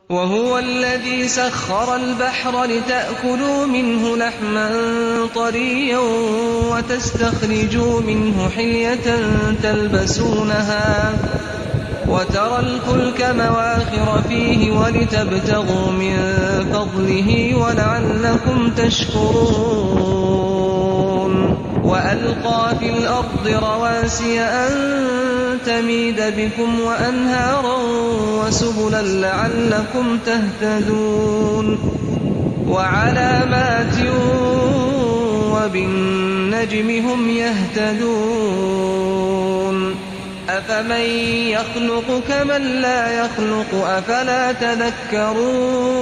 وهو الذي سخر البحر لتأكلوا منه لحما طريا وتستخرجوا منه حلية تلبسونها وترى الفلك مواخر فيه ولتبتغوا من فضله ولعلكم تشكرون وألقى في الأرض رواسي أن تميد بكم وأنهارا وسبلا لعلكم تهتدون وعلامات وبالنجم هم يهتدون أفمن يخلق كمن لا يخلق أفلا تذكرون